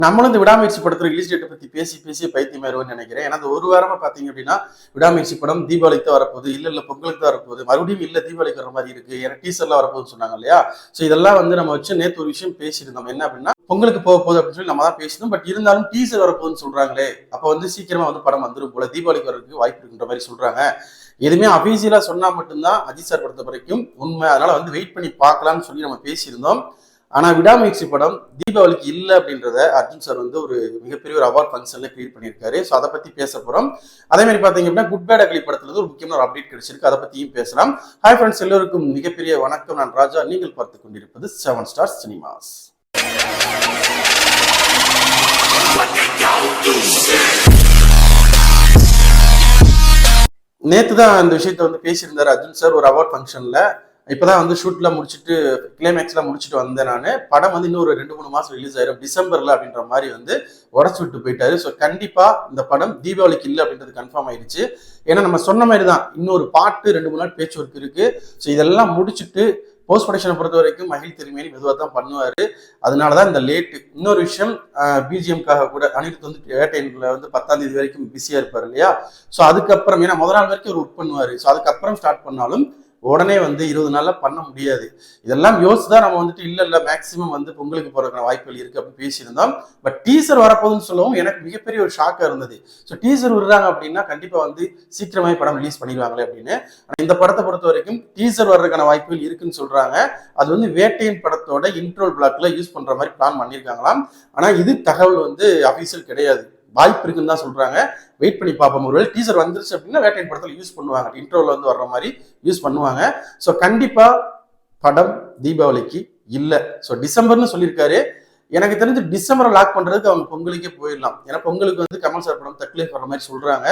நம்மளும் இந்த விடாமுயற்சி படத்துல ரிலீஸ் டேட்டை பத்தி பேசி பேசி பைத்தியமாயிருவோம்னு நினைக்கிறேன். ஏன்னா அந்த ஒரு வாரமா பாத்தீங்க அப்படின்னா விடாமுயற்சி படம் தீபாவளிக்கு தான் வரப்போகுது, இல்ல பொங்கலுக்கு தான் வரப்போகுது, மறுபடியும் இல்ல தீபாவளிக்கு வர மாதிரி இருக்கு, ஏன்னா டீசர்லாம் வரப்போகுதுன்னு சொன்னாங்க இல்லையா. ஸோ இதெல்லாம் வந்து நம்ம வச்சு நேற்று ஒரு விஷயம் பேசியிருந்தோம். என்ன அப்படின்னா பொங்கலுக்கு போக போகுது அப்படின்னு சொல்லி நம்ம தான் பேசினோம். பட் இருந்தாலும் டீசர் வரப்போகுதுன்னு சொல்றாங்களே, அப்போ வந்து சீக்கிரமா வந்து படம் வந்துடும் போல, தீபாவளிக்கு வரதுக்கு வாய்ப்பு இருக்குன்ற மாதிரி சொல்றாங்க. எதுவுமே அபிஷியலா சொன்னா மட்டும்தான் அஜித் சார் படத்தை வரைக்கும் உண்மை. அதனால வந்து வெயிட் பண்ணி பார்க்கலாம்னு சொல்லி நம்ம பேசியிருந்தோம். ஆனா விடாமுயற்சி படம் தீபாவளிக்கு இல்லை அப்படின்றத அர்ஜுன் சார் வந்து ஒரு மிகப்பெரிய ஒரு அவார்ட் ஃபங்க்ஷன்ல கிரியேட் பண்ணியிருக்காரு. ஸோ அதை பத்தி பேச போறோம். அதே மாதிரி பாத்தீங்க அப்படின்னா குட் பேட் அக்லி படத்துல இருந்து ஒரு முக்கியமான ஒரு அப்டேட் கிடைச்சிருக்கு, அதை பத்தியும் பேசலாம். ஹாய் ஃப்ரெண்ட்ஸ், எல்லோருக்கும் மிகப்பெரிய வணக்கம். நான் ராஜா, நீங்கள் பார்த்து கொண்டிருப்பது 7 ஸ்டார் சினிமாஸ். நேத்து தான் அந்த விஷயத்த வந்து பேசியிருந்தாரு அர்ஜுன் சார் ஒரு அவார்ட் ஃபங்க்ஷன்ல. இப்பதான் வந்து ஷூட்ல முடிச்சுட்டு கிளைமேக்ஸ்லாம் முடிச்சுட்டு வந்தேன். நான் படம் வந்து இன்னும் ஒரு 2-3 மாசம் ரிலீஸ் ஆயிரும் டிசம்பர்ல அப்படின்ற மாதிரி வந்து உடச்சு விட்டு போயிட்டாரு. ஸோ கண்டிப்பா இந்த படம் தீபாவளிக்கு இல்லை அப்படின்றது கன்ஃபார்ம் ஆயிடுச்சு. ஏன்னா நம்ம சொன்ன மாதிரி தான் இன்னொரு பாட்டு 2-3 நாள் பேச்சு ஒர்க் இருக்கு. ஸோ இதெல்லாம் முடிச்சுட்டு போஸ்ட் ப்ரொடக்ஷனை பொறுத்த வரைக்கும் மகிழ் திருமேனி மெதுவாக தான் பண்ணுவாரு. அதனாலதான் இந்த லேட்டு. இன்னொரு விஷயம், பிஜிஎம்காக கூட அனிருத் வந்து வேட்டையன்ல வந்து 10ஆம் தேதி வரைக்கும் பிஸியா இருப்பாரு இல்லையா. ஸோ அதுக்கப்புறம் ஏன்னா முதல் நாள் வரைக்கும் ஒரு ஒர்க் பண்ணுவாரு. ஸோ அதுக்கப்புறம் ஸ்டார்ட் பண்ணாலும் உடனே வந்து 20 நாள்ல பண்ண முடியாது. இதெல்லாம் யோசிச்சுதான் நம்ம வந்துட்டு இல்ல மேக்சிமம் வந்து பொங்கலுக்கு போறதுக்கான வாய்ப்புகள் இருக்கு அப்படின்னு பேசியிருந்தோம். பட் டீசர் வரப்போகுதுன்னு சொல்லவும் எனக்கு மிகப்பெரிய ஒரு ஷாக்கா இருந்தது. ஸோ டீசர் விடுறாங்க அப்படின்னா கண்டிப்பா வந்து சீக்கிரமே படம் ரிலீஸ் பண்ணிடுவாங்களே அப்படின்னு. இந்த படத்தை பொறுத்த வரைக்கும் டீசர் வர்றதுக்கான வாய்ப்புகள் இருக்குன்னு சொல்றாங்க. அது வந்து வேட்டையின் படத்தோட இன்ட்ரோல் பிளாக்ல யூஸ் பண்ற மாதிரி பிளான் பண்ணியிருக்காங்களாம். ஆனா இது தகவல் வந்து அபிஷியல் கிடையாது, வாய்ப்பு இருக்குன்னு தான் சொல்றாங்க. வெயிட் பண்ணி பார்ப்போம். ஒருவேளை டீசர் வந்துருச்சு அப்படின்னா வேட்டையின் படத்தில் யூஸ் பண்ணுவாங்க, இன்ட்ரோல வந்து வர்ற மாதிரி யூஸ் பண்ணுவாங்க. ஸோ கண்டிப்பா படம் தீபாவளிக்கு இல்லை. ஸோ டிசம்பர்னு சொல்லியிருக்காரு. எனக்கு தெரிஞ்சு டிசம்பரை லாக் பண்றதுக்கு அவங்க பொங்கலுக்கே போயிடலாம். ஏன்னா பொங்கலுக்கு வந்து கமல் சார் படம் தக்லீஃப் வர்ற மாதிரி சொல்றாங்க.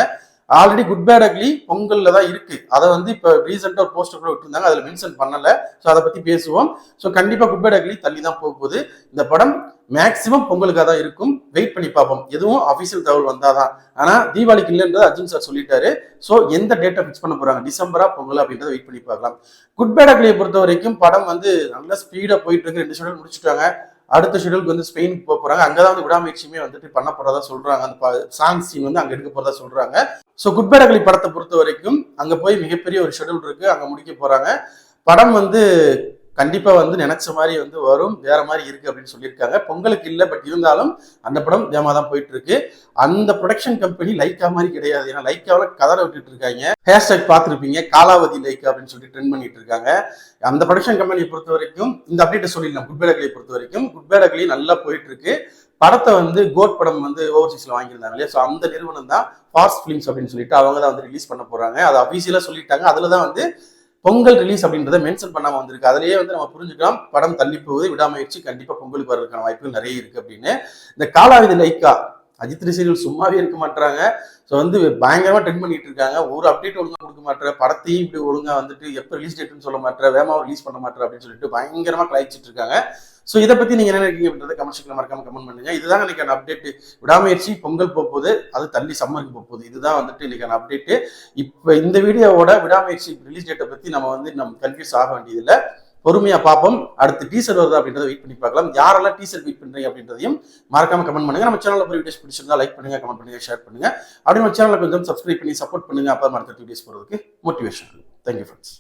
ஆல்ரெடி குட் பேட் அக்லி பொங்கல்ல தான் இருக்கு. அதை வந்து இப்போ ரீசெண்டா ஒரு போஸ்டர் கூட விட்டுருந்தாங்க, அதில் மென்ஷன் பண்ணல. ஸோ அதை பத்தி பேசுவோம். ஸோ கண்டிப்பா குட் பேட் அக்லி தள்ளி தான் போக போகுது. இந்த படம் மேக்சிமம் பொங்கலுக்காக தான் இருக்கும். வெயிட் பண்ணி பார்ப்போம், எதுவும் அபிஷியல் தகவல் வந்தாதான். ஆனா தீபாவளிக்கு இல்லைன்றது அர்ஜுன் சார் சொல்லிட்டாரு. ஸோ எந்த டேட்டை ஃபிக்ஸ் பண்ண போறாங்க, டிசம்பரா பொங்கல் அப்படின்றத வெயிட் பண்ணி பார்க்கலாம். குட் பேட் அக்லியை பொறுத்த வரைக்கும் படம் வந்து நல்ல ஸ்பீடா போயிட்டு இருக்கு. 2 ஷெடியூல் முடிச்சுட்டாங்க. அடுத்த ஷெடியூலுக்கு வந்து ஸ்பெயினுக்கு போக போறாங்க. அங்கதான் வந்து விடாமுயற்சியுமே வந்துட்டு பண்ண போறதா சொல்றாங்க. அந்த சாங் சீன் வந்து அங்க எடுக்க போறதா சொல்றாங்க. ஸோ குட் பேட் அக்லி படத்தை பொறுத்த வரைக்கும் அங்க போய் மிகப்பெரிய ஒரு ஷெடியூல் இருக்கு, அங்க முடிக்க போறாங்க. படம் வந்து கண்டிப்பா வந்து நினைச்ச மாதிரி வந்து வரும், வேற மாதிரி இருக்கு அப்படின்னு சொல்லியிருக்காங்க. பொங்கலுக்கு இல்லை, பட் இருந்தாலும் அந்த படம் வேகமா தான் போயிட்டு இருக்கு. அந்த ப்ரொடக்ஷன் கம்பெனி லைக்கா மாதிரி கிடையாது. ஏன்னா லைக்காவில கதரை விட்டுட்டு இருக்காங்க. ஹேஷ்டாக் பார்த்துருப்பீங்க, காலாவதி லைக்கா அப்படின்னு சொல்லி ட்ரெண்ட் பண்ணிட்டு இருக்காங்க. அந்த ப்ரொடக்ஷன் கம்பெனியை பொறுத்த வரைக்கும் இந்த அப்டேட்டை சொல்லிடலாம். குட் பேட் அக்லியை பொறுத்த வரைக்கும் குட் பேட் அக்லி நல்லா போயிட்டு இருக்கு. படத்தை வந்து கோட் படம் வந்து ஓவர்சீஸ்ல வாங்கியிருந்தாங்க இல்லையா. ஸோ அந்த நிறுவனம் தான் ஃபாஸ்ட் ஃபிலிம்ஸ் அப்படின்னு சொல்லிட்டு அவங்க தான் வந்து ரிலீஸ் பண்ண போறாங்க. அதை அபிஷியலா சொல்லிட்டாங்க. அதுலதான் வந்து பொங்கல் ரிலீஸ் அப்படின்றத மென்ஷன் பண்ணாம வந்திருக்கு. அதுலயே வந்து நம்ம புரிஞ்சுக்கலாம் படம் தள்ளி போகுது, விடாமுயற்சி கண்டிப்பா பொங்கலுக்கு வர்றதுக்கான வாய்ப்புகள் நிறைய இருக்கு அப்படின்னு. இந்த காலாவதி லைக்கா அஜித் ரசிகர்கள் சும்மாவே இருக்க மாட்டாங்க. ஸோ வந்து பயங்கரமா ட்ரெண்ட் பண்ணிட்டு இருக்காங்க. ஒரு அப்டேட் ஒழுங்கா கொடுக்க மாட்டேற, படத்தையும் இப்படி ஒழுங்கா வந்துட்டு எப்போ ரிலீஸ் டேட்னு சொல்ல மாட்டேற, வேகமாக ரிலீஸ் பண்ண மாட்டேற அப்படின்னு சொல்லிட்டு பயங்கரமா கலாய்ச்சிட்டு இருக்காங்க. ஸோ இதை பத்தி நீங்க என்ன நினைக்கிறீங்க அப்படின்றத கமெண்ட் செக்ஷன்ல மறக்காம கமெண்ட் பண்ணுங்க. இதுதான் இன்னைக்கான அப்டேட். விடாமுயற்சி பொங்கல் போகுது, அது தள்ளி சம்மருக்கு போகுது. இதுதான் வந்துட்டு இன்னைக்கான அப்டேட். இப்போ இந்த வீடியோவோட விடாமுயற்சி ரிலீஸ் டேட்டை பத்தி நம்ம கன்ஃபியூஸ் ஆக வேண்டியதில்லை. பொறுமையா பார்ப்போம். அடுத்து டீசர் வருது அப்படின்றத வெயிட் பண்ணி பார்க்கலாம். யாரெல்லாம் டீசர் வெயிட் பண்றீங்க அப்படின்றதையும் மறக்காம கமெண்ட் பண்ணுங்க. நம்ம சேனல்ல போய் வீடியோஸ் பிடிச்சிருந்தா லைக் பண்ணுங்க, கமெண்ட் பண்ணுங்க, ஷேர் பண்ணுங்க. அப்படி நம்ம சேனலை கொஞ்சம் சப்ஸ்கிரைப் பண்ணி சப்போர்ட் பண்ணுங்க. அப்போ அடுத்த வீடியோஸ் போறதுக்கு மோட்டிவேஷன். Thank you friends.